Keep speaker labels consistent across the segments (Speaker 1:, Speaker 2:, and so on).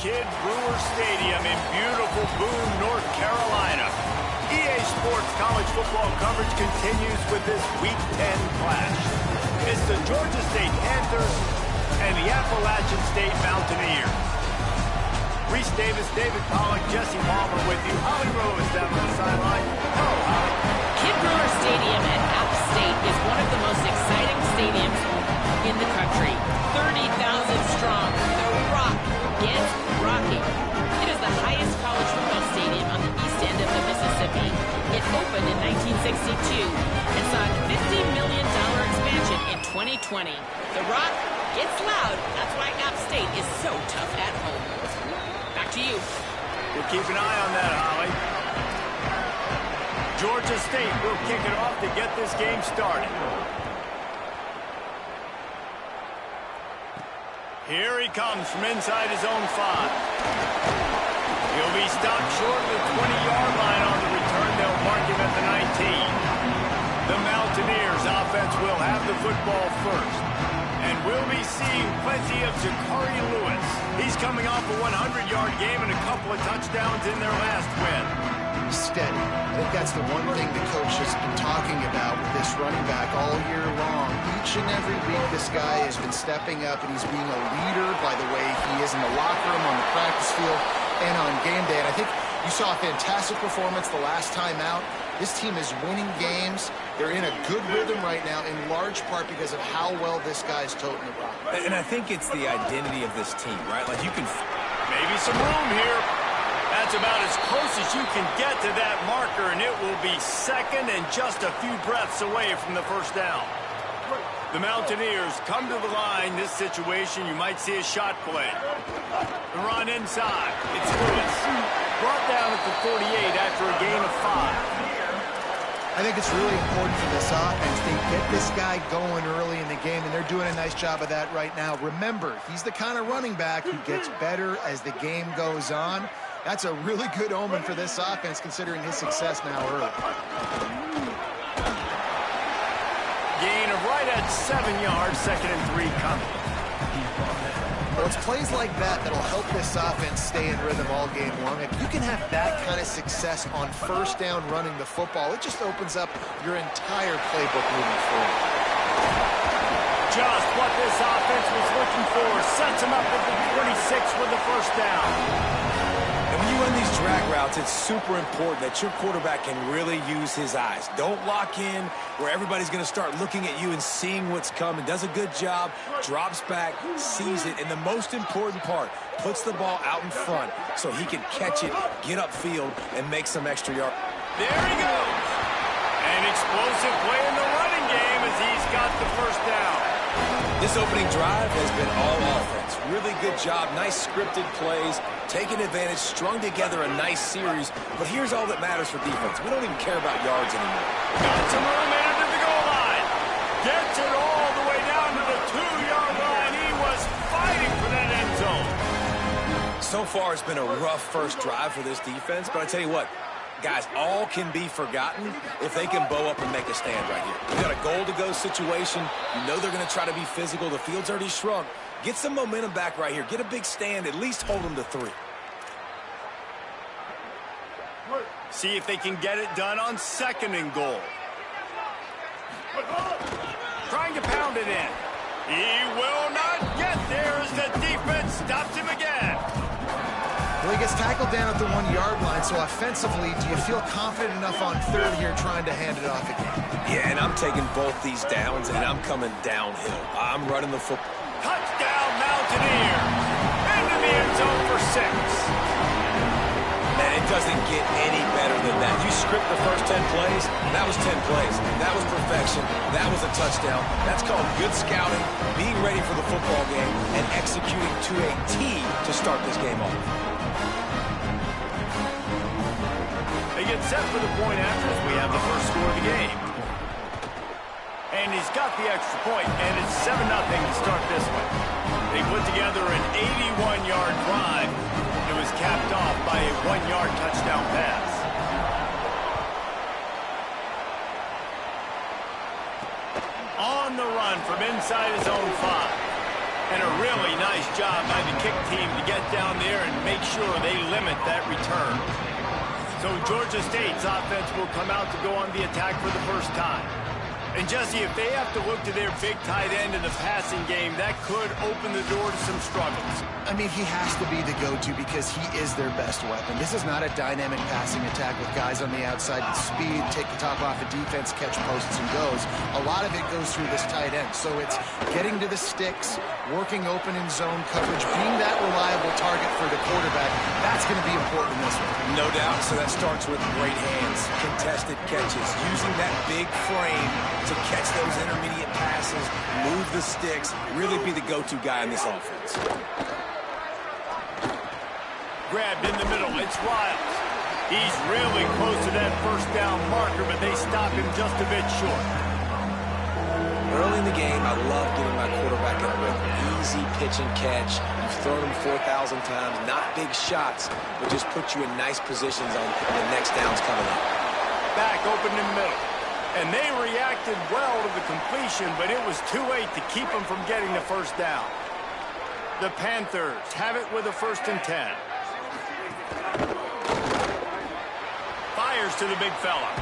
Speaker 1: Kid Brewer Stadium in beautiful Boone, North Carolina. EA Sports college football coverage continues with this Week 10 clash. It's the Georgia State Panthers and the Appalachian State Mountaineers. Reese Davis, David Pollack, Jesse Palmer with you. Holly Rowe is down on the sideline. Hello, Holly.
Speaker 2: Kid Brewer Stadium at App State is one of the most exciting stadiums in the country. 30,000 strong. The Rock gets rocking. It is the highest college football stadium on the east end of the Mississippi. It opened in 1962 and saw a $50 million expansion in 2020. The Rock gets loud. That's why App State is so tough at home. Back to you.
Speaker 1: We'll keep an eye on that, Holly. Georgia State will kick it off to get this game started. Here he comes from inside his own 5. He'll be stopped short of the 20-yard line on the return. They'll mark him at the 19. The Mountaineers offense will have the football first. And we'll be seeing plenty of Zachary Lewis. He's coming off a 100-yard game and a couple of touchdowns in their last win.
Speaker 3: Steady. I think that's the one thing the coach has been talking about with this running back all year long. Each and every week this guy has been stepping up, and he's being a leader by the way he is in the locker room, on the practice field, and on game day. And I think you saw a fantastic performance the last time out. This team is winning games. They're in a good rhythm right now, in large part because of how well this guy's toting the rock.
Speaker 4: And I think it's the identity of this team, right? Like, you can...
Speaker 1: Maybe some room here. That's about as close as you can get to that marker, and it will be second and just a few breaths away from the first down. The Mountaineers come to the line. This situation, you might see a shot play. The run inside. It's Lewis. Brought down at the 48 after a gain of 5.
Speaker 3: I think it's really important for this offense. They get this guy going early in the game, and they're doing a nice job of that right now. Remember, he's the kind of running back who gets better as the game goes on. That's a really good omen for this offense, considering his success now early.
Speaker 1: Gain of right at 7 yards, 2nd and 3 coming.
Speaker 3: Well, it's plays like that that'll help this offense stay in rhythm all game long. If you can have that kind of success on first down running the football, it just opens up your entire playbook moving forward.
Speaker 1: Just what this offense was looking for. Sets him up at the 26 with the first down.
Speaker 4: And when you run these drag routes, it's super important that your quarterback can really use his eyes. Don't lock in where everybody's going to start looking at you and seeing what's coming. Does a good job, drops back, sees it, and the most important part, puts the ball out in front so he can catch it, get upfield, and make some extra yards.
Speaker 1: There he goes. An explosive play in the running game as he's got the first down.
Speaker 4: This opening drive has been all offense. Really good job, nice scripted plays, taking advantage, strung together a nice series. But here's all that matters for defense. We don't even care about yards anymore.
Speaker 1: Got some room into the goal line. Gets it all the way down to the 2-yard line. He was fighting for that end zone.
Speaker 4: So far, it's been a rough first drive for this defense. But I tell you what, guys, all can be forgotten if they can bow up and make a stand right here. You got a goal-to-go situation. You know they're going to try to be physical. The field's already shrunk. Get some momentum back right here. Get a big stand. At least hold them to 3.
Speaker 1: See if they can get it done on 2nd and goal. Trying to pound it in. He will not get there as the defense stops him again.
Speaker 3: Well, he gets tackled down at the 1-yard line, so offensively, do you feel confident enough on 3rd here trying to hand it off again?
Speaker 4: Yeah, and I'm taking both these downs, and I'm coming downhill. I'm running the football.
Speaker 1: Touchdown, Mountaineers. Into the end zone for 6.
Speaker 4: Man, it doesn't get any better than that. You script the first 10 plays, that was 10 plays. That was perfection. That was a touchdown. That's called good scouting, being ready for the football game, and executing to a T to start this game off.
Speaker 1: They get set for the point after as we have the first score of the game. And he's got the extra point, and it's 7-0 to start this one. They put together an 81-yard drive. It was capped off by a 1-yard touchdown pass. On the run from inside his own 5. And a really nice job by the kick team to get down there and make sure they limit that return. So Georgia State's offense will come out to go on the attack for the first time. And Jesse, if they have to look to their big tight end in the passing game, that could open the door to some struggles.
Speaker 3: I mean, he has to be the go-to because he is their best weapon. This is not a dynamic passing attack with guys on the outside with speed, take the top off the defense, catch posts and goes. A lot of it goes through this tight end. So it's getting to the sticks, working open in zone coverage, being that reliable target for the quarterback. That's going to be important in this one.
Speaker 4: No doubt. So that starts with great hands, contested catches, using that big frame to catch those intermediate passes, move the sticks, really be the go-to guy in this offense.
Speaker 1: Grabbed in the middle, it's Wiles. He's really close to that first down marker, but they stop him just a bit short.
Speaker 4: Early in the game, I love getting my quarterback in a rhythm. Easy pitch and catch. You've thrown him 4,000 times. Not big shots, but just put you in nice positions on the next downs coming up.
Speaker 1: Back open in the middle. And they reacted well to the completion, but it was too late to keep them from getting the first down. The Panthers have it with a 1st and 10. Fires to the big fella.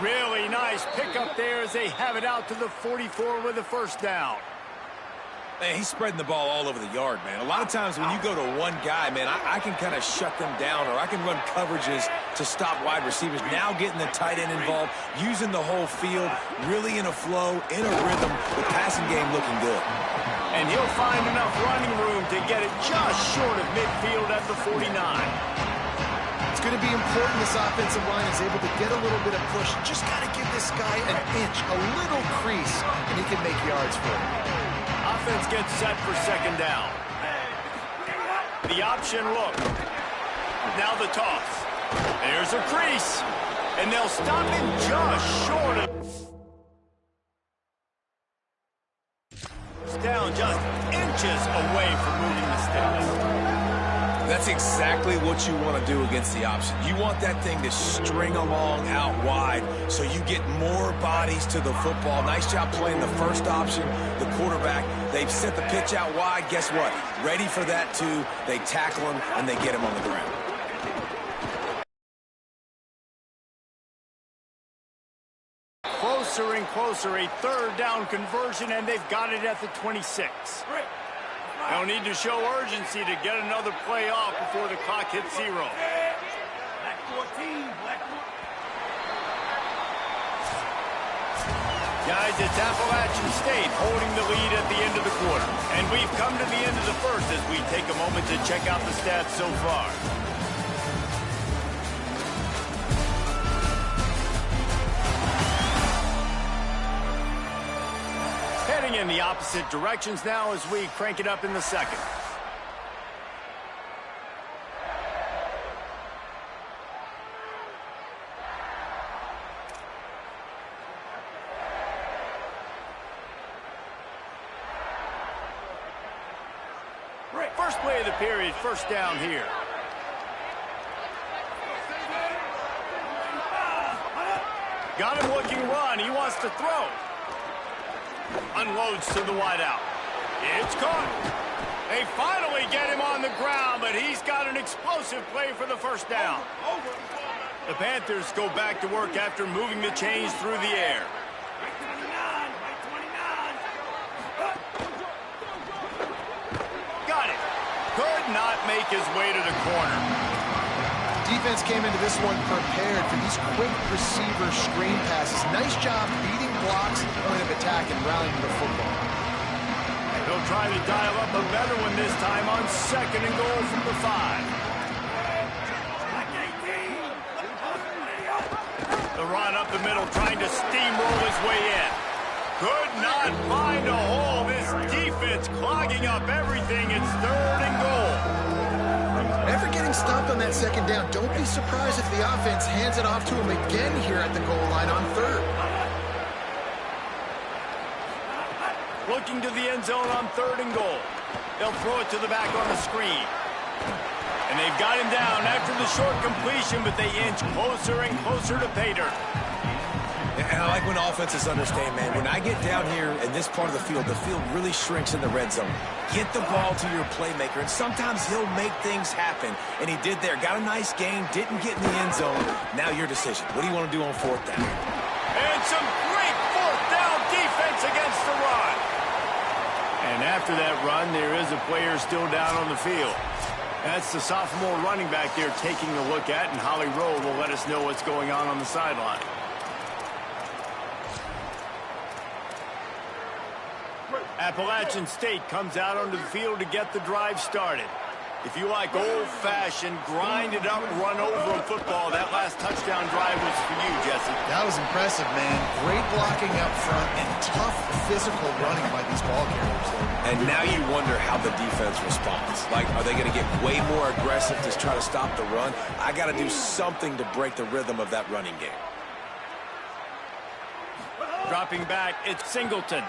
Speaker 1: Really nice pickup there as they have it out to the 44 with a 1st down.
Speaker 4: Man, he's spreading the ball all over the yard, man. A lot of times when you go to one guy, man, I can kind of shut them down, or I can run coverages to stop wide receivers. Now getting the tight end involved, using the whole field, really in a flow, in a rhythm, the passing game looking good.
Speaker 1: And he'll find enough running room to get it just short of midfield at the 49.
Speaker 3: It's going to be important this offensive line is able to get a little bit of push. Just got to give this guy an inch, a little crease, and he can make yards for him.
Speaker 1: Offense gets set for 2nd down. The option look. Now the toss. There's a crease. And they'll stop him just short of... Down just inches away from moving the sticks.
Speaker 4: That's exactly what you want to do against the option. You want that thing to string along out wide so you get more bodies to the football. Nice job playing the first option, the quarterback. They've sent the pitch out wide. Guess what? Ready for that, too. They tackle him, and they get him on the ground.
Speaker 1: Closer and closer, a 3rd down conversion, and they've got it at the 26. They'll need to show urgency to get another play off before the clock hits 0.
Speaker 5: Black 14, black 14.
Speaker 1: Guys, it's Appalachian State holding the lead at the end of the quarter. And we've come to the end of the first as we take a moment to check out the stats so far. Heading in the opposite directions now as we crank it up in the 2nd. First play of the period, 1st down here. Got him looking run. He wants to throw. Unloads to the wideout. It's caught. They finally get him on the ground, but he's got an explosive play for the 1st down. The Panthers go back to work after moving the chains through the air. Got it. Could not make his way to the corner.
Speaker 3: Defense came into this one prepared for these quick receiver screen passes. Nice job beating blocks at the point of attack and rallying the football.
Speaker 1: They'll try to dial up a better one this time on 2nd and goal from the 5. The run up the middle, trying to steamroll his way in. Could not find a hole. This defense clogging up everything. It's 3rd and goal.
Speaker 3: After getting stopped on that 2nd down, don't be surprised if the offense hands it off to him again here at the goal line on 3rd.
Speaker 1: Looking to the end zone on 3rd and goal. They'll throw it to the back on the screen. And they've got him down after the short completion, but they inch closer and closer to pay dirt.
Speaker 4: And I like when offenses understand, man, when I get down here in this part of the field really shrinks in the red zone. Get the ball to your playmaker, and sometimes he'll make things happen. And he did there. Got a nice gain, didn't get in the end zone. Now your decision. What do you want to do on fourth down?
Speaker 1: And some great fourth down defense against the run. And after that run, there is a player still down on the field. That's the sophomore running back there taking a look at, and Holly Rowe will let us know what's going on the sideline. Appalachian State comes out onto the field to get the drive started. If you like old-fashioned, grind-it-up, run-over football, that last touchdown drive was for you, Jesse.
Speaker 3: That was impressive, man. Great blocking up front and tough physical running by these ball carriers there.
Speaker 4: And now you wonder how the defense responds. Like, are they going to get way more aggressive to try to stop the run? I got to do something to break the rhythm of that running game.
Speaker 1: Dropping back, it's Singleton.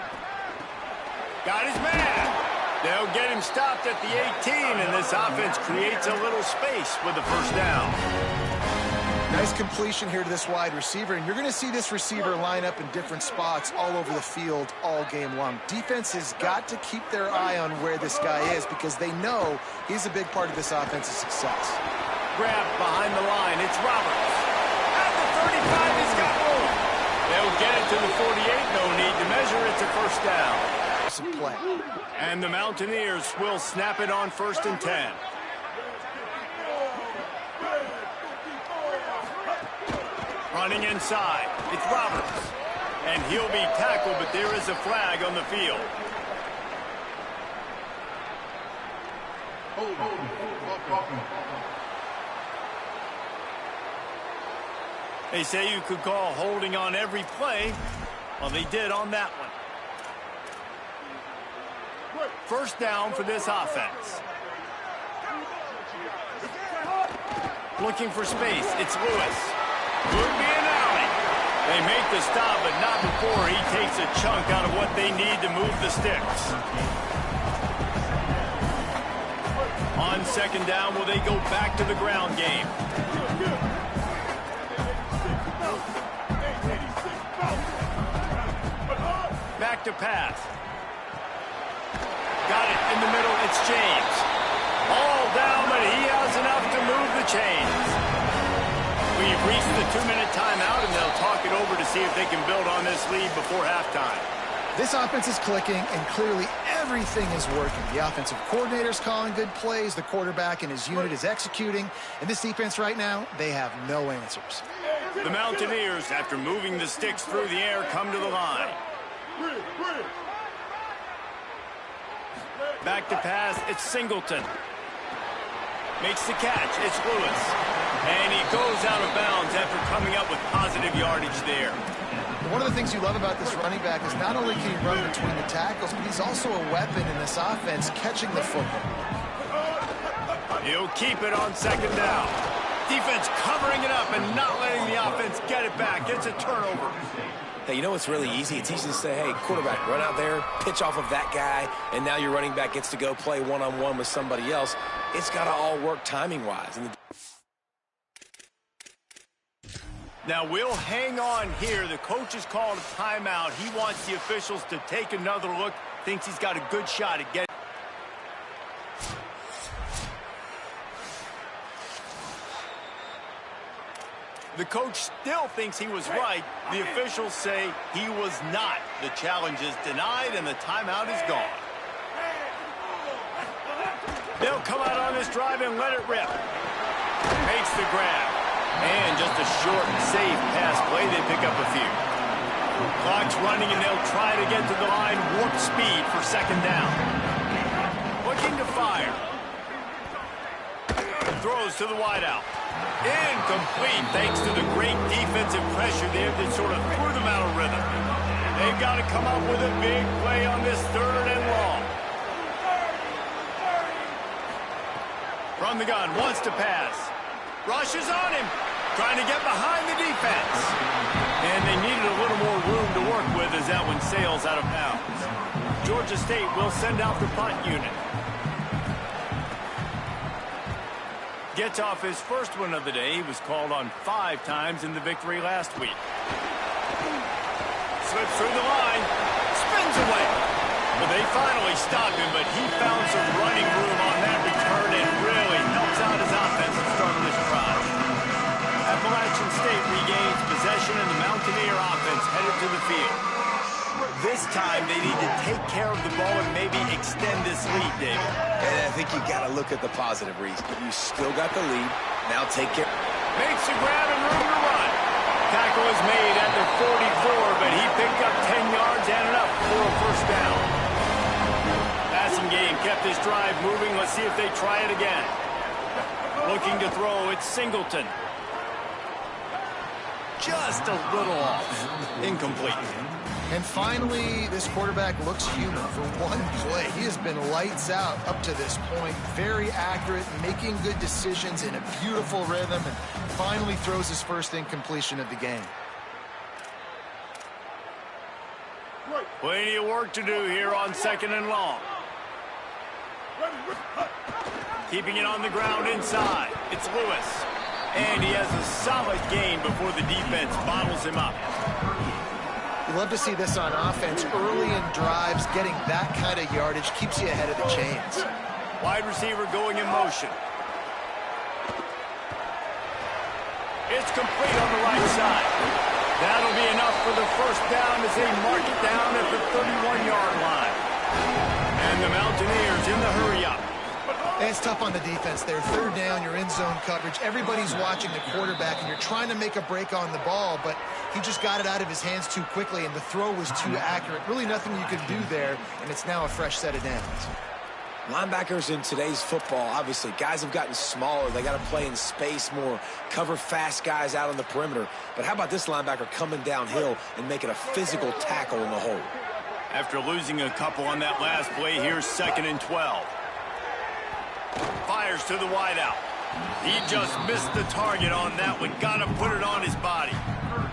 Speaker 1: Got his man. They'll get him stopped at the 18, and this offense creates a little space with the first down.
Speaker 3: Nice completion here to this wide receiver, and you're going to see this receiver line up in different spots all over the field all game long. Defense has got to keep their eye on where this guy is because they know he's a big part of this offense's success.
Speaker 1: Grab behind the line. It's Roberts. At the 35, he's got room. They'll get it to the 48. No need to measure. It's a first down.
Speaker 3: Play.
Speaker 1: And the Mountaineers will snap it on 1st and 10. Running inside, it's Roberts. And he'll be tackled, but there is a flag on the field. They say you could call holding on every play. Well, they did on that one. First down for this offense. Looking for space. It's Lewis. Could be an alley. They make the stop, but not before he takes a chunk out of what they need to move the sticks. On second down, will they go back to the ground game? Back to pass. Got it in the middle. It's James. All down, but he has enough to move the chains. We've reached the 2-minute timeout, and they'll talk it over to see if they can build on this lead before halftime.
Speaker 3: This offense is clicking, and clearly everything is working. The offensive coordinator's calling good plays. The quarterback and his unit is executing. And this defense right now, they have no answers.
Speaker 1: The Mountaineers, after moving the sticks through the air, come to the line. Back to pass, it's Singleton. Makes the catch, it's Lewis. And he goes out of bounds after coming up with positive yardage there.
Speaker 3: One of the things you love about this running back is not only can he run between the tackles, but he's also a weapon in this offense catching the football.
Speaker 1: He'll keep it on second down. Defense covering it up and not letting the offense get it back. It's a turnover.
Speaker 4: Hey, you know what's really easy? It's easy to say, hey, quarterback, run out there, pitch off of that guy, and now your running back gets to go play one-on-one with somebody else. It's got to all work timing-wise.
Speaker 1: Now, we'll hang on here. The coach has called a timeout. He wants the officials to take another look. Thinks he's got a good shot at getting. The coach still thinks he was right. The officials say he was not. The challenge is denied, and the timeout is gone. They'll come out on this drive and let it rip. Makes the grab. And just a short, safe pass play. They pick up a few. Clock's running, and they'll try to get to the line. Warp speed for second down. Looking to fire. Throws to the wideout. Incomplete, thanks to the great defensive pressure there that sort of threw them out of rhythm. They've got to come up with a big play on this third and long. From the gun, wants to pass. Rushes on him, trying to get behind the defense. And they needed a little more room to work with as that one sails out of bounds. Georgia State will send out the punt unit. Gets off his first one of the day. He was called on 5 times in the victory last week. slips through the line, spins away. Well, they finally stopped him, but he found some running room on that return and really helps out his offense to start this drive. Appalachian State regains possession, and the Mountaineer offense headed to the field. This time, they need to take care of the ball and maybe extend this lead, David.
Speaker 4: And I think you got to look at the positive, Reese. You still got the lead. Now take care.
Speaker 1: Makes the grab and room to run. Tackle is made at the 44, but he picked up 10 yards and enough for a first down. Passing game kept this drive moving. Let's see if they try it again. Looking to throw, it's Singleton. Just a little off. Incomplete.
Speaker 3: And finally, this quarterback looks human for one play. He has been lights out up to this point. Very accurate, making good decisions in a beautiful rhythm, and finally throws his first incompletion of the game.
Speaker 1: Plenty of work to do here on 2nd and long. Keeping it on the ground inside. It's Lewis. And he has a solid gain before the defense bottles him up.
Speaker 3: You love to see this on offense. Early in drives, getting that kind of yardage keeps you ahead of the chains.
Speaker 1: Wide receiver going in motion. It's complete on the right side. That'll be enough for the first down as they mark it down at the 31-yard line. And the Mountaineers in the hurry-up.
Speaker 3: And it's tough on the defense there. 3rd down, you're in zone coverage. Everybody's watching the quarterback, and you're trying to make a break on the ball, but he just got it out of his hands too quickly, and the throw was too accurate. Really nothing you could do there, and it's now a fresh set of downs.
Speaker 4: Linebackers in today's football, obviously, guys have gotten smaller. They got to play in space more, cover fast guys out on the perimeter. But how about this linebacker coming downhill and making a physical tackle in the hole?
Speaker 1: After losing a couple on that last play, here's 2nd and 12. Fires to the wideout. He just missed the target on that one. Got to put it on his body.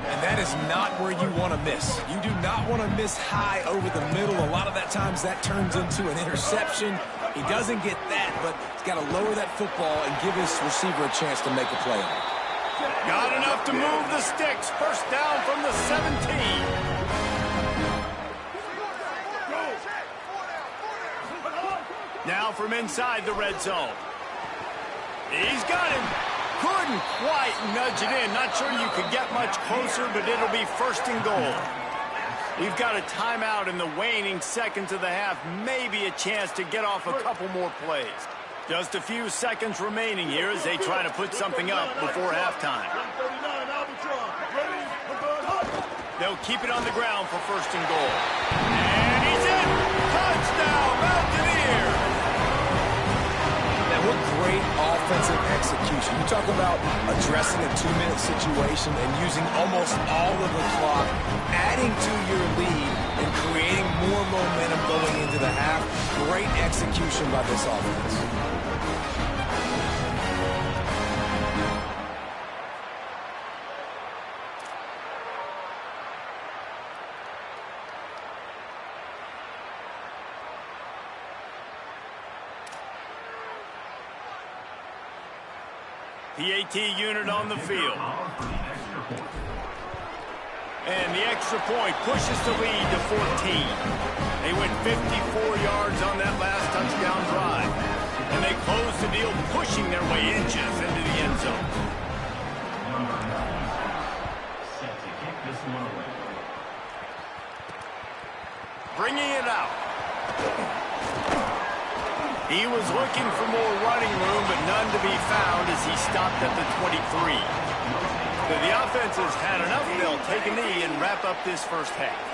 Speaker 4: And that is not where you want to miss. You do not want to miss high over the middle. A lot of that times that turns into an interception. He doesn't get that, but he's got to lower that football and give his receiver a chance to make a play on it.
Speaker 1: Got enough to move the sticks. First down from the 17. Now from inside the red zone. He's got him. Couldn't quite nudge it in. Not sure you could get much closer, but it'll be 1st and goal. We've got a timeout in the waning seconds of the half. Maybe a chance to get off a couple more plays. Just a few seconds remaining here as they try to put something up before halftime. They'll keep it on the ground for 1st and goal. And he's in. Touchdown, Mountaineers.
Speaker 4: What great offensive execution. You talk about addressing a 2-minute situation and using almost all of the clock, adding to your lead and creating more momentum going into the half. Great execution by this offense.
Speaker 1: PAT unit on the field. And the extra point pushes the lead to 14. They went 54 yards on that last touchdown drive. And they close the deal, pushing their way inches into the end zone. Bringing it out. He was looking for more running room, but none to be found as he stopped at the 23. So the offense has had enough. They'll take a knee and wrap up this first half.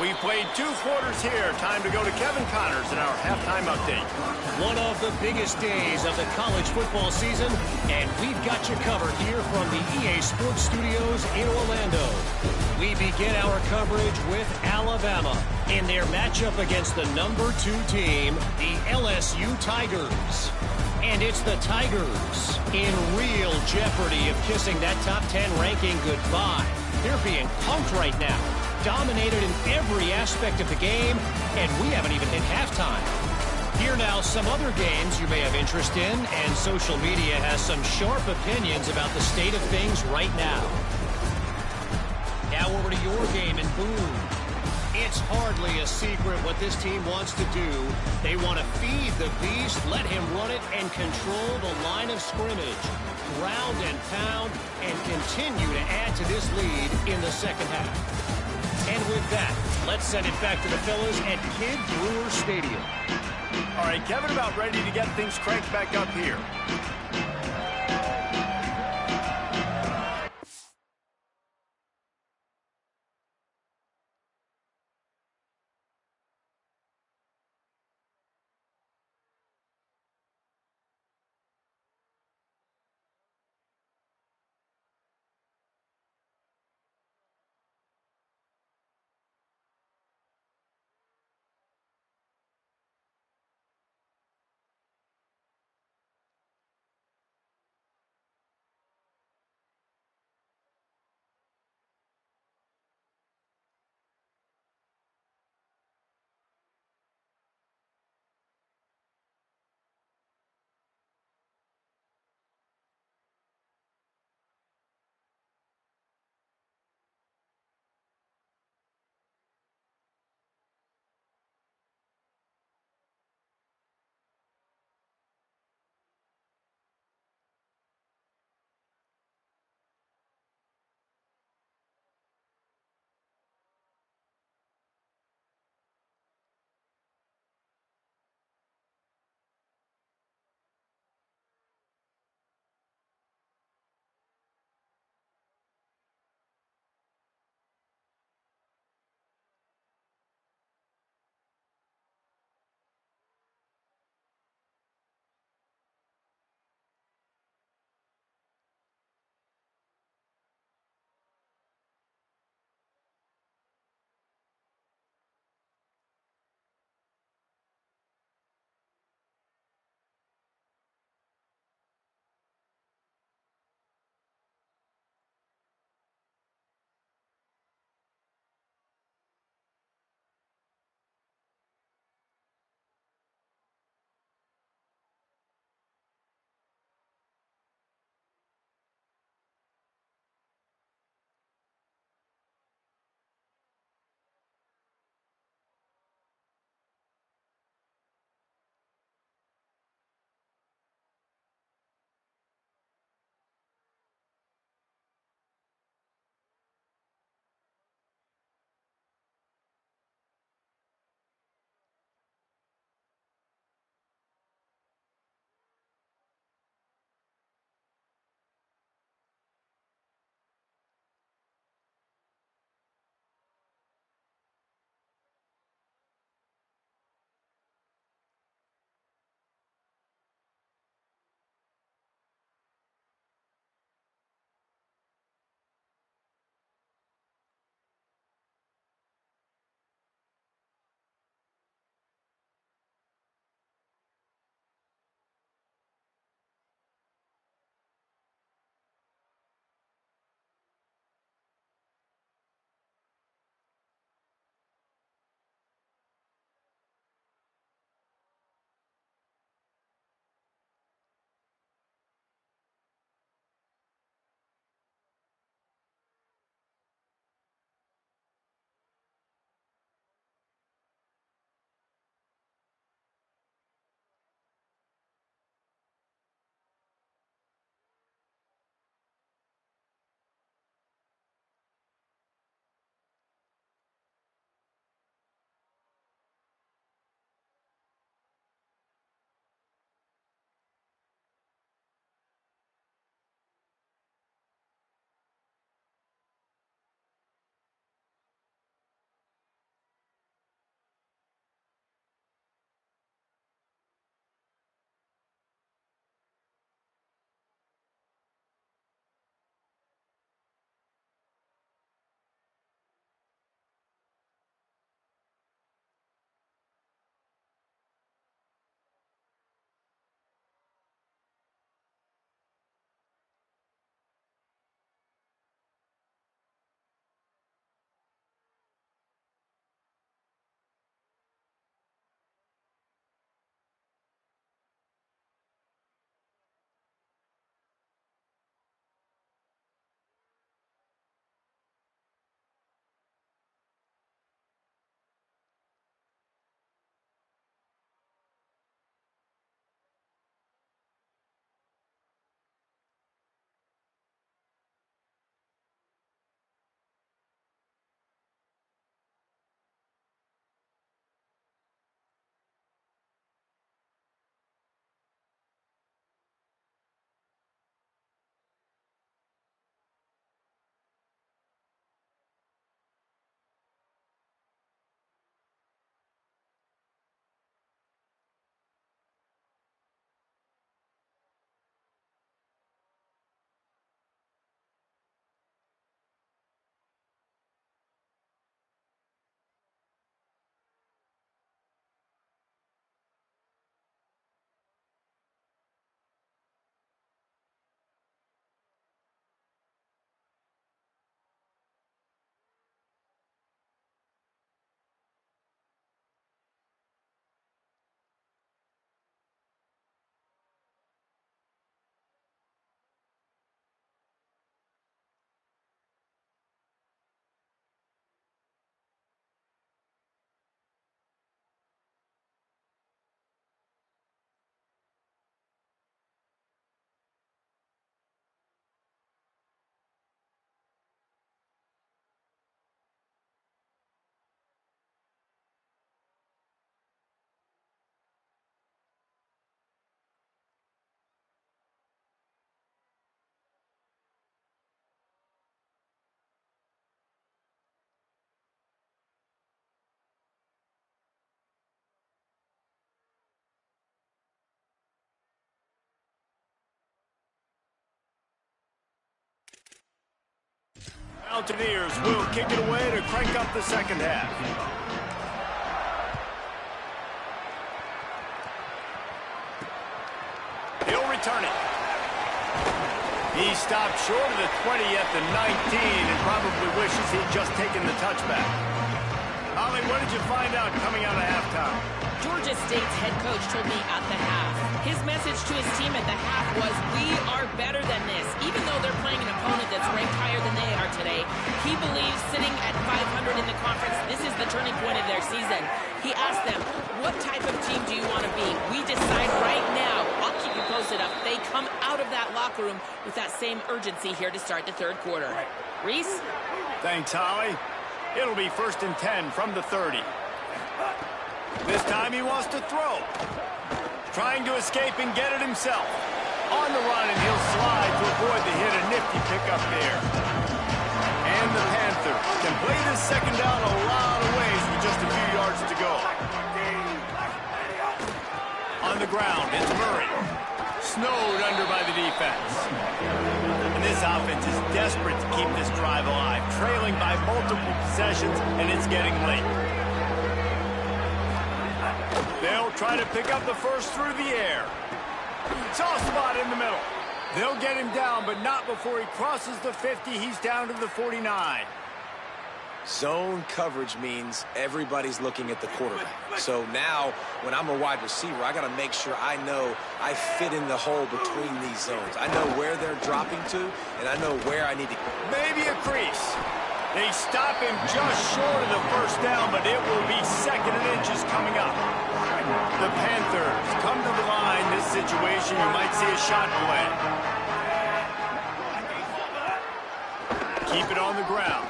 Speaker 1: We've played 2 quarters here. Time to go to Kevin Connors in our halftime update.
Speaker 6: One of the biggest days of the college football season, and we've got you covered here from the EA Sports Studios in Orlando. We begin our coverage with Alabama in their matchup against the number 2 team, the LSU Tigers. And it's the Tigers in real jeopardy of kissing that top 10 ranking goodbye. They're being punked right now. Dominated in every aspect of the game, and we haven't even hit halftime. Here now, some other games you may have interest in, and social media has some sharp opinions about the state of things right now. Now over to your game, and boom. It's hardly a secret what this team wants to do. They want to feed the beast, let him run it, and control the line of scrimmage. Ground and pound, and continue to add to this lead in the second half. And with that, let's send it back to the fellas at Kid Brewer Stadium.
Speaker 1: All right, Kevin, about ready to get things cranked back up here. Mountaineers will kick it away to crank up the second half. He'll return it. He stopped short of the 20 at the 19 and probably wishes he'd just taken the touchback. Ollie, what did you find out coming out of halftime?
Speaker 2: Georgia State's head coach told me at the half. His message to his team at the half was, we are better than this. Even though they're playing an opponent that's ranked higher than they are today, he believes sitting at 500 in the conference, this is the turning point of their season. He asked them, what type of team do you want to be? We decide right now. I'll keep you posted up. They come out of that locker room with that same urgency here to start the third quarter. Reese?
Speaker 1: Thanks, Holly. It'll be 1st and 10 from the 30. This time he wants to throw. Trying to escape and get it himself. On the run, and he'll slide to avoid the hit. A nifty pickup there. And the Panthers can play this second down a lot of ways with just a few yards to go. On the ground, it's Murray. Snowed under by the defense. And this offense is desperate to keep this drive alive. Trailing by multiple possessions, and it's getting late. They'll try to pick up the first through the air. Soft spot in the middle. They'll get him down, but not before he crosses the 50. He's down to the 49.
Speaker 4: Zone coverage means everybody's looking at the quarterback. So now, when I'm a wide receiver, I got to make sure I know I fit in the hole between these zones. I know where they're dropping to, and I know where I need to.
Speaker 1: Maybe a crease. They stop him just short of the first down, but it will be 2nd and inches coming up. The Panthers come to the line. This situation, you might see a shot play. Keep it on the ground.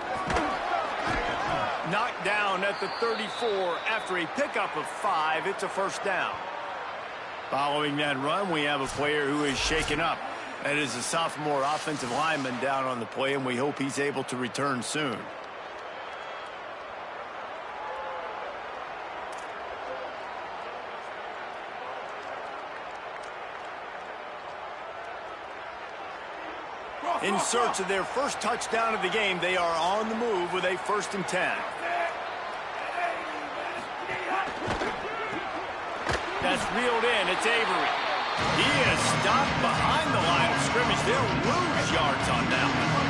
Speaker 1: Knocked down at the 34 after a pickup of 5. It's a first down. Following that run, we have a player who is shaken up. That is a sophomore offensive lineman down on the play, and we hope he's able to return soon. In search of their first touchdown of the game, they are on the move with a 1st and 10. That's reeled in. It's Avery. He is stopped behind the line of scrimmage. They'll lose yards on that one.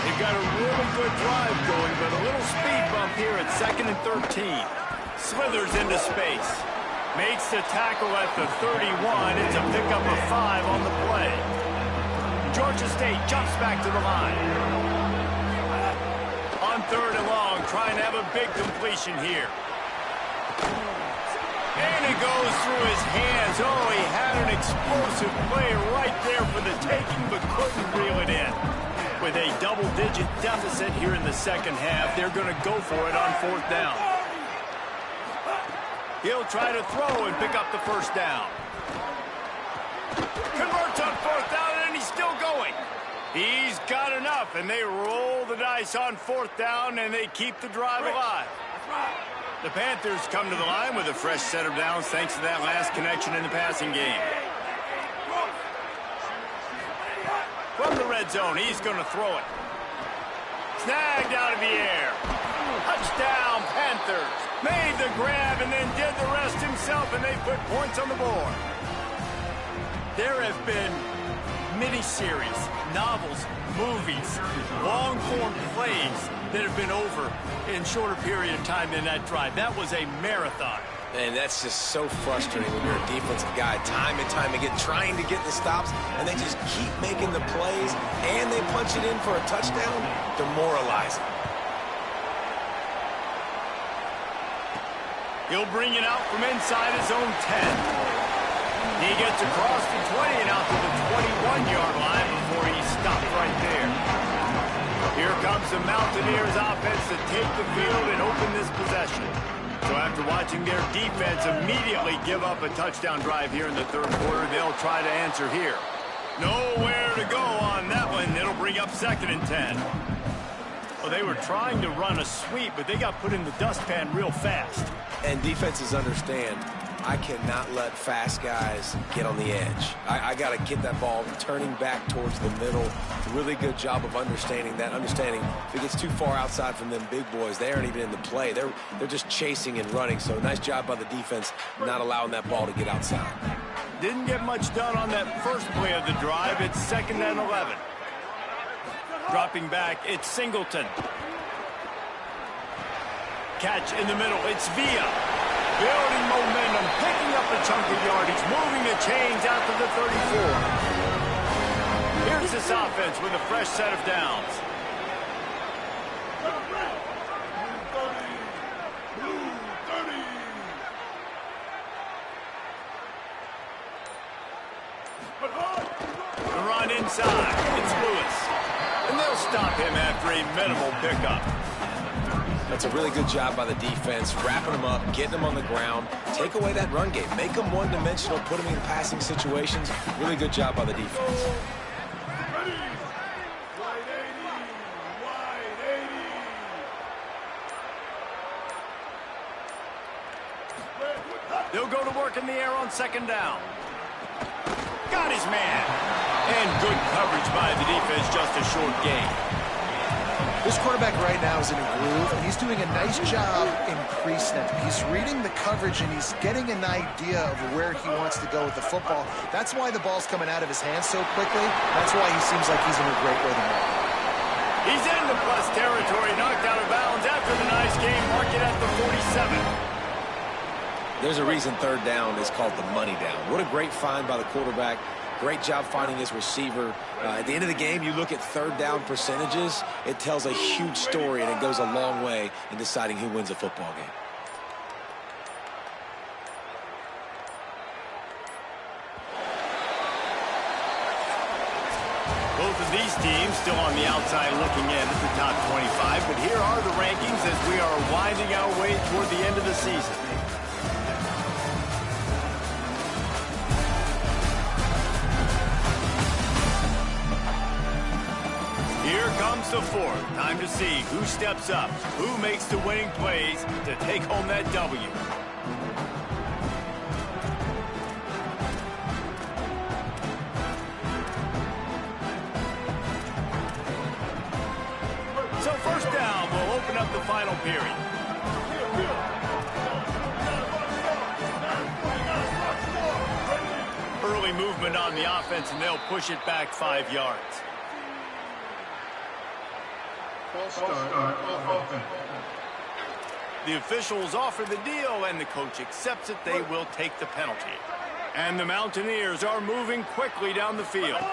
Speaker 1: They've got a really good drive going, but a little speed bump here at 2nd and 13. Slithers into space. Makes the tackle at the 31. It's a pickup of 5 on the play. Georgia State jumps back to the line. On 3rd and long, trying to have a big completion here. And it goes through his hands. Oh, he had an explosive play right there for the taking, but couldn't reel it in. With a double-digit deficit here in the second half, they're going to go for it on 4th down. He'll try to throw and pick up the first down. Converts on 4th down, and he's still going. He's got enough, and they roll the dice on 4th down, and they keep the drive alive. The Panthers come to the line with a fresh set of downs thanks to that last connection in the passing game. From the red zone, he's going to throw it. Snagged out of the air. Touchdown, Panthers. Made the grab and then did the rest himself, and they put points on the board. There have been mini-series, novels, movies, long-form plays that have been over in shorter period of time than that drive. That was a marathon.
Speaker 4: And that's just so frustrating when you're a defensive guy, time and time again, trying to get the stops, and they just keep making the plays, and they punch it in for a touchdown. Demoralizing.
Speaker 1: He'll bring it out from inside his own 10. He gets across the 20 and out to the 21-yard line before he's stopped right there. Here comes the Mountaineers offense to take the field and open this possession. So after watching their defense immediately give up a touchdown drive here in the third quarter, they'll try to answer here. Nowhere to go on that one. It'll bring up 2nd and 10. Well, they were trying to run a sweep, but they got put in the dustpan real fast.
Speaker 4: And defenses understand I cannot let fast guys get on the edge. I got to get that ball turning back towards the middle. Really good job of understanding that. Understanding if it gets too far outside from them big boys, they aren't even in the play. They're just chasing and running. So nice job by the defense not allowing that ball to get outside.
Speaker 1: Didn't get much done on that first play of the drive. It's 2nd and 11. Dropping back, it's Singleton. Catch in the middle, it's Villa. Building momentum, picking up a chunk of yardage, moving the chains out to the 34. Here's this offense with a fresh set of downs. The run inside, it's Lewis. And they'll stop him after a minimal pickup.
Speaker 4: That's a really good job by the defense, wrapping them up, getting them on the ground. Take away that run game. Make them one-dimensional, put them in passing situations. Really good job by the defense.
Speaker 1: They'll go to work in the air on 2nd down. Got his man. And good coverage by the defense, just a short gain.
Speaker 3: This quarterback right now is in a groove, and he's doing a nice job in pre-snap. He's reading the coverage, and he's getting an idea of where he wants to go with the football. That's why the ball's coming out of his hands so quickly. That's why he seems like he's in a great rhythm.
Speaker 1: He's into plus territory, knocked out of bounds after the nice game. Mark it at the 47.
Speaker 4: There's a reason 3rd down is called the money down. What a great find by the quarterback. Great job finding his receiver. At the end of the game, you look at 3rd down percentages. It tells a huge story, and it goes a long way in deciding who wins a football game.
Speaker 1: Both of these teams still on the outside looking in at the top 25, but here are the rankings as we are winding our way toward the end of the season. Here comes the 4th. Time to see who steps up, who makes the winning plays to take home that W. So 1st down will open up the final period. Early movement on the offense, and they'll push it back 5 yards. The officials offer the deal, and the coach accepts it. They will take the penalty. And the Mountaineers are moving quickly down the field.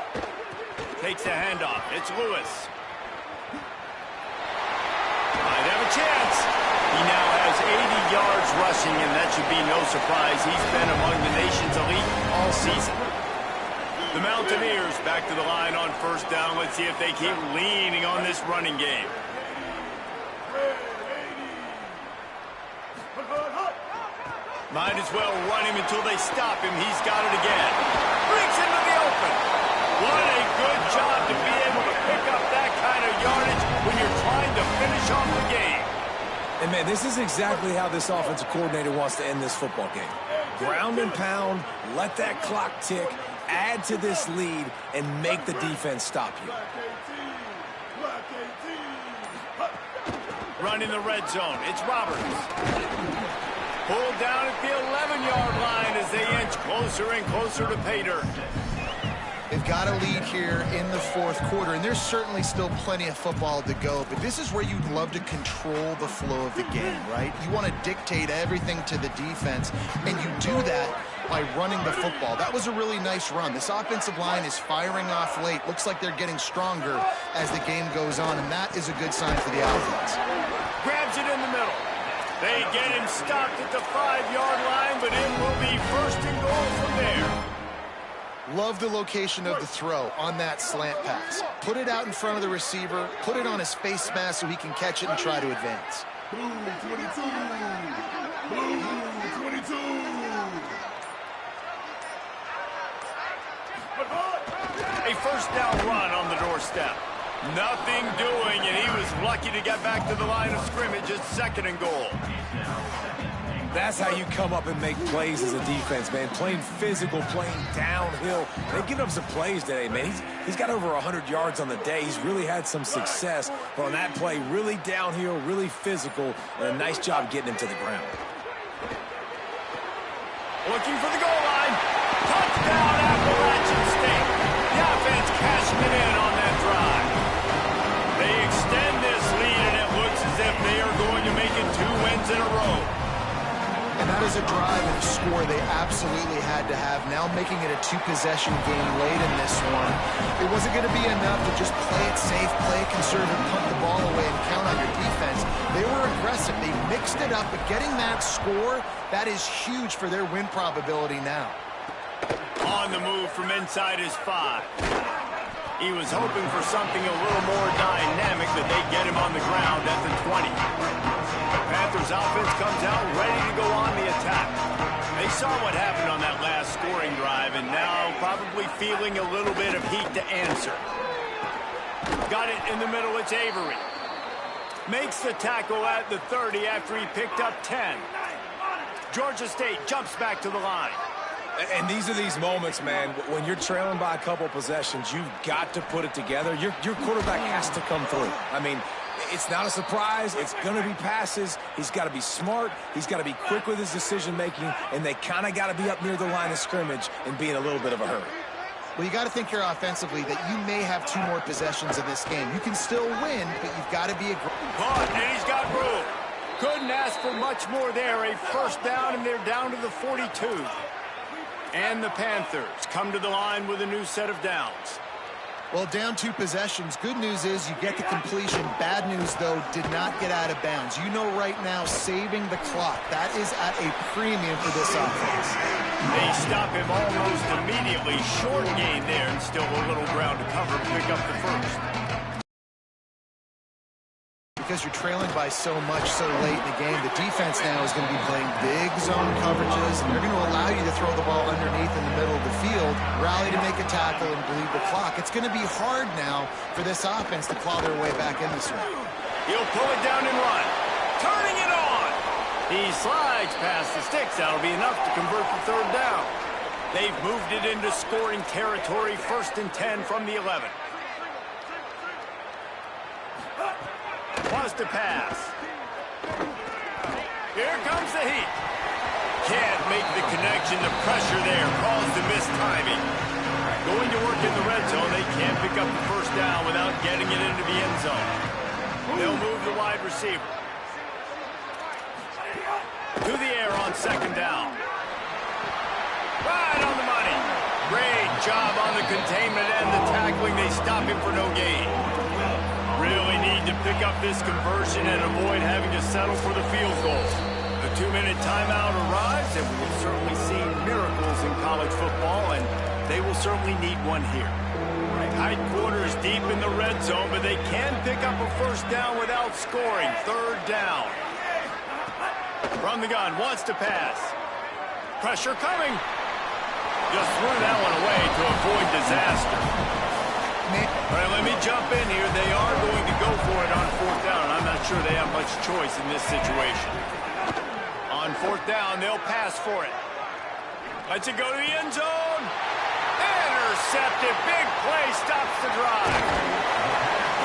Speaker 1: Takes a handoff. It's Lewis. Might have a chance. He now has 80 yards rushing, and that should be no surprise. He's been among the nation's elite all season. The Mountaineers back to the line on 1st down. Let's see if they keep leaning on this running game. Might as well run him until they stop him. He's got it again. Breaks into the open. What a good job to be able to pick up that kind of yardage when you're trying to finish off the game.
Speaker 4: And, man, this is exactly how this offensive coordinator wants to end this football game. Ground and pound, let that clock tick, add to this lead, and make the defense stop you.
Speaker 1: Running the red zone, it's Roberts. Pulled down at the 11-yard line as they inch closer and closer to pay dirt.
Speaker 3: They've got a lead here in the 4th quarter, and there's certainly still plenty of football to go, but this is where you'd love to control the flow of the game, right? You want to dictate everything to the defense, and you do that by running the football. That was a really nice run. This offensive line is firing off late. Looks like they're getting stronger as the game goes on, and that is a good sign for the offense.
Speaker 1: Grabs it in the middle. They get him stopped at the 5-yard line, but it will be 1st and goal from there.
Speaker 3: Love the location of the throw on that slant pass. Put it out in front of the receiver, put it on his face mask so he can catch it and try to advance.
Speaker 5: Blue 22. Blue 22.
Speaker 1: A 1st down run on the doorstep. Nothing doing, and he was lucky to get back to the line of scrimmage at 2nd and goal.
Speaker 4: That's how you come up and make plays as a defense, man. Playing physical, playing downhill. They've given up some plays today, man. He's got over 100 yards on the day. He's really had some success. But on that play, really downhill, really physical, and a nice job getting him to the ground.
Speaker 1: Looking for the goal line. Touchdown, Appalachian State. The offense cashing it in on that drive. They extend this lead, and it looks as if they are going to make it 2 wins in a row.
Speaker 3: And that is a drive and a score they absolutely had to have. Now making it a 2-possession game late in this one. It wasn't going to be enough to just play it safe, play it conservative, punt the ball away, and count on your defense. They were aggressive. They mixed it up, but getting that score, that is huge for their win probability now.
Speaker 1: On the move from inside his 5. He was hoping for something a little more dynamic, but they get him on the ground at the 20. Panthers offense comes out ready to go on the attack. They saw what happened on that last scoring drive, and now probably feeling a little bit of heat to answer. Got it in the middle, it's Avery. Makes the tackle at the 30 after he picked up 10. Georgia State jumps back to the line.
Speaker 4: And these are these moments, man, when you're trailing by a couple possessions, you've got to put it together. Your quarterback has to come through. I mean, it's not a surprise. It's going to be passes. He's got to be smart. He's got to be quick with his decision-making, and they kind of got to be up near the line of scrimmage and be in a little bit of a hurry.
Speaker 3: Well, you got to think here offensively that you may have 2 more possessions in this game. You can still win, but you've got to be aggressive.
Speaker 1: Caught, and he's got room. Couldn't ask for much more there. A first down, and they're down to the 42. And the Panthers come to the line with a new set of downs.
Speaker 3: Well, down 2 possessions. Good news is you get the completion. Bad news, though, did not get out of bounds. You know right now, saving the clock. That is at a premium for this offense.
Speaker 1: They stop him almost immediately. Short gain there, and still a little ground to cover to pick up the first.
Speaker 3: Because you're trailing by so much so late in the game, the defense now is going to be playing big zone coverages, and they're going to allow you to throw the ball underneath in the middle of the field, rally to make a tackle, and bleed the clock. It's going to be hard now for this offense to claw their way back in this one.
Speaker 1: He'll pull it down and run. Turning it on. He slides past the sticks. That'll be enough to convert the 3rd down. They've moved it into scoring territory, 1st and 10 from the 11. Wants to pass. Here comes the heat. Can't make the connection. The pressure there caused the missed timing. Going to work in the red zone. They can't pick up the first down without getting it into the end zone. They'll move the wide receiver. To the air on 2nd down. Right on the money. Great job on the containment and the tackling. They stop him for no gain. Really need to pick up this conversion and avoid having to settle for the field goal. The 2-minute timeout arrives, and we will certainly see miracles in college football, and they will certainly need one here. Tight quarters deep in the red zone, but they can pick up a first down without scoring. 3rd down. From the gun, wants to pass. Pressure coming. Just threw that one away to avoid disaster. All right, let me jump in here. They are going to go for it on 4th down. I'm not sure they have much choice in this situation. On 4th down, they'll pass for it. Lets it go to the end zone. Intercepted. Big play stops the drive.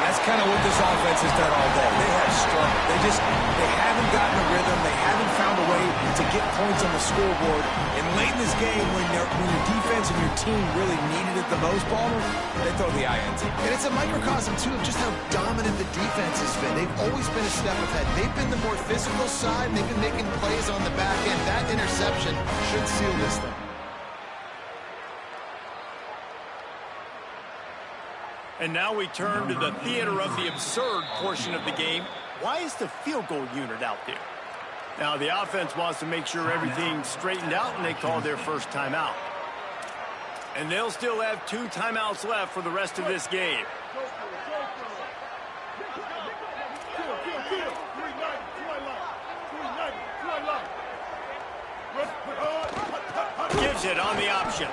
Speaker 4: That's kind of what this offense has done all day. They have struggled. They haven't gotten a rhythm. They haven't found a way to get points on the scoreboard. And late in this game, when your defense and your team really needed it the most, Palmer, they throw the INT.
Speaker 3: And it's a microcosm, too, of just how dominant the defense has been. They've always been a step ahead. They've been the more physical side, and they've been making plays on the back end. That interception should seal this thing.
Speaker 1: And now we turn to the theater of the absurd portion of the game. Why is the field goal unit out there? Now, the offense wants to make sure everything's straightened out, and they call their first timeout. And they'll still have 2 timeouts left for the rest of this game. Gives it on the option.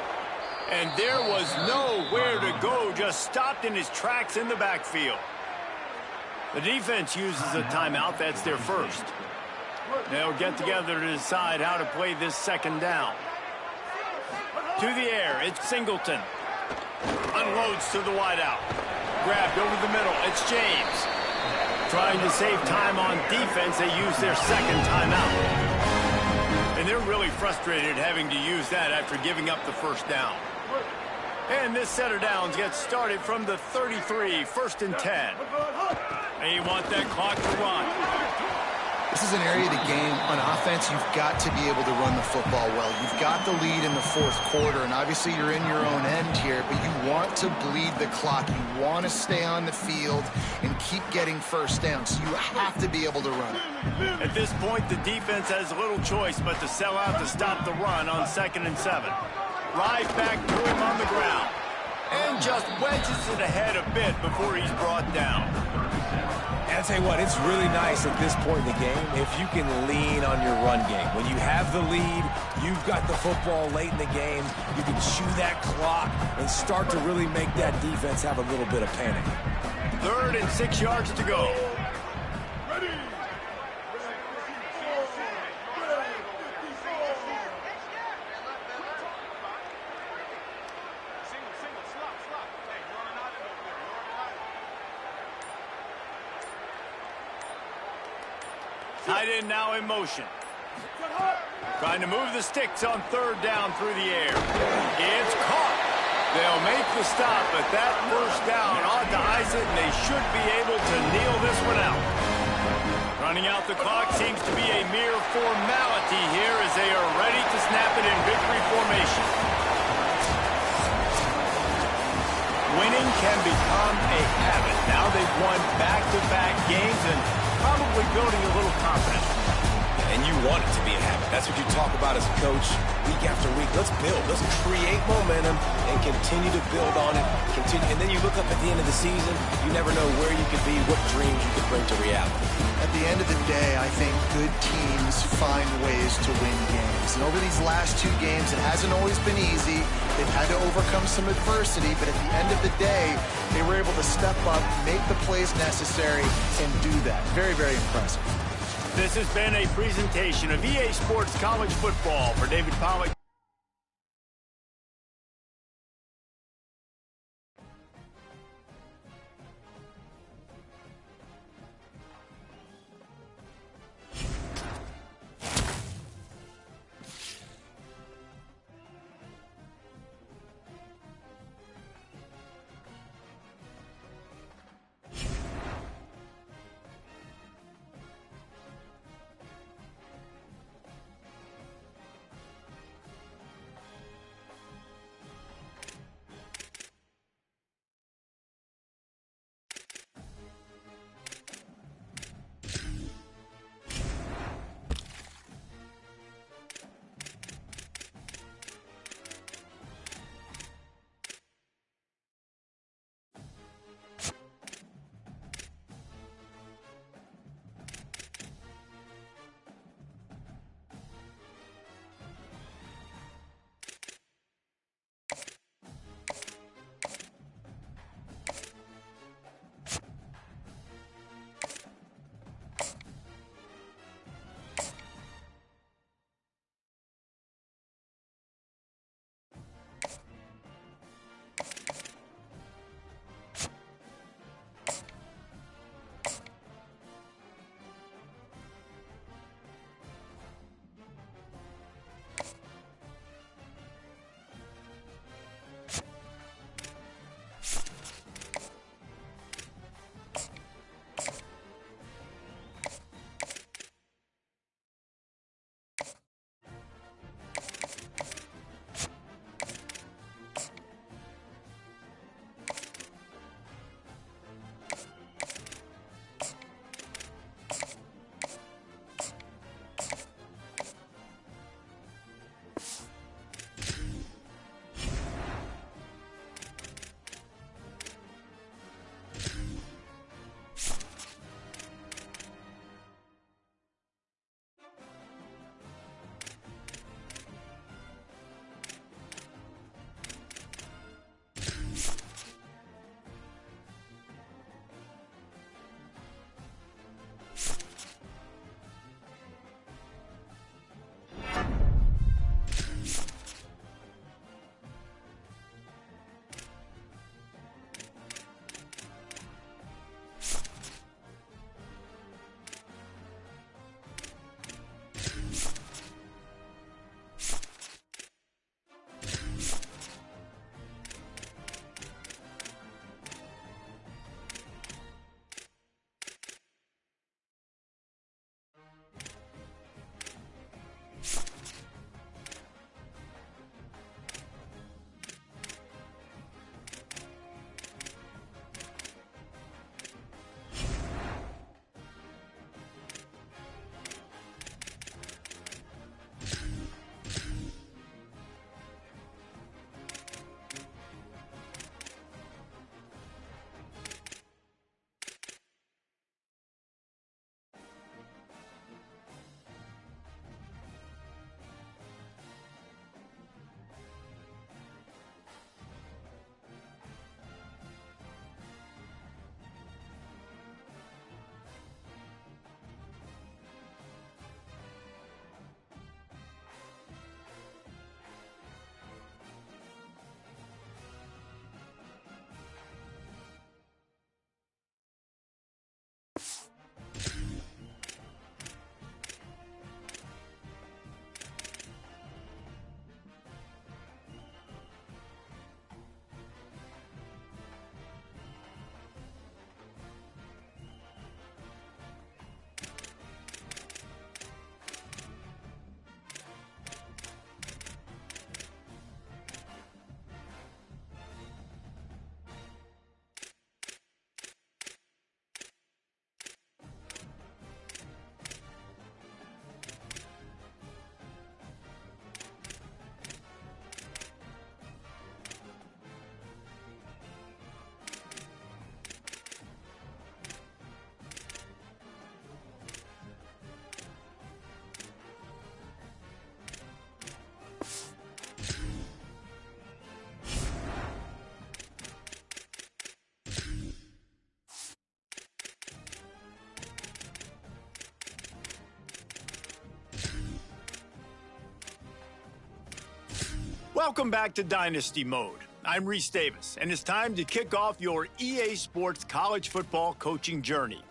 Speaker 1: And there was nowhere to go, just stopped in his tracks in the backfield. The defense uses a timeout. That's their first. They'll get together to decide how to play this second down. To the air, it's Singleton. Unloads to the wideout. Grabbed over the middle, it's James. Trying to save time on defense, they use their second timeout. And they're really frustrated having to use that after giving up the first down. And this set of downs gets started from the 33, 1st and 10. They want that clock to run.
Speaker 3: This is an area of the game. On offense, you've got to be able to run the football well. You've got the lead in the 4th quarter, and obviously you're in your own end here, but you want to bleed the clock. You want to stay on the field and keep getting first down, so you have to be able to run it.
Speaker 1: At this point, the defense has little choice but to sell out to stop the run on 2nd and 7. Right back to him on the ground. And just wedges it ahead a bit before he's brought down.
Speaker 4: And I'll tell you what, it's really nice at this point in the game if you can lean on your run game. When you have the lead, you've got the football late in the game, you can chew that clock and start to really make that defense have a little bit of panic.
Speaker 1: 3rd and 6 yards to go. Tight end now in motion. Trying to move the sticks on 3rd down through the air. It's caught. They'll make the stop, but that first down ought to ice it, and they should be able to kneel this one out. Running out the clock seems to be a mere formality here as they are ready to snap it in victory formation. Winning can become a habit. Now they've won back-to-back games and probably building a little confidence.
Speaker 4: And you want it to be a habit. That's what you talk about as a coach week after week. Let's build. Let's create momentum and continue to build on it. And then you look up at the end of the season, you never know where you could be, what dreams you could bring to reality.
Speaker 3: At the end of the day, I think good teams find ways to win games. And over these last 2 games, it hasn't always been easy. They've had to overcome some adversity, but at the end of the day, they were able to step up, make the plays necessary, and do that. Very, very impressive.
Speaker 1: This has been a presentation of EA Sports College Football. For David Pollack. Welcome back to Dynasty Mode. I'm Reese Davis, and it's time to kick off your EA Sports college football coaching journey.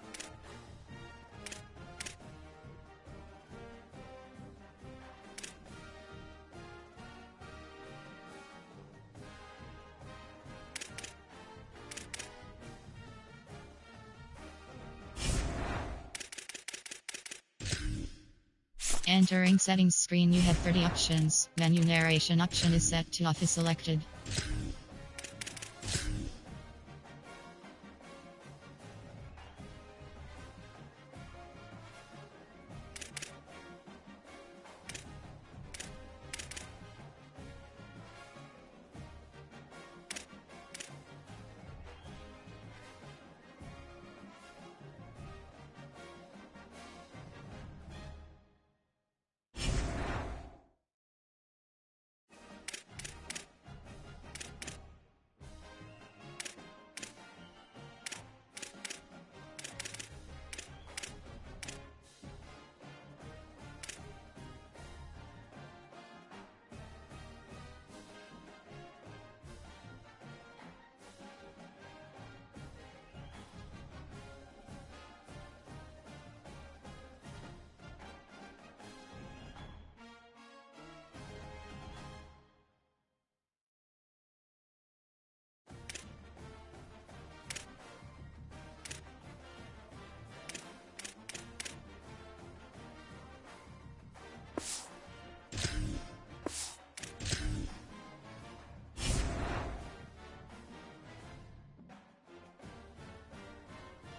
Speaker 7: Entering settings screen, you have 30 options. Menu narration option is set to off is selected.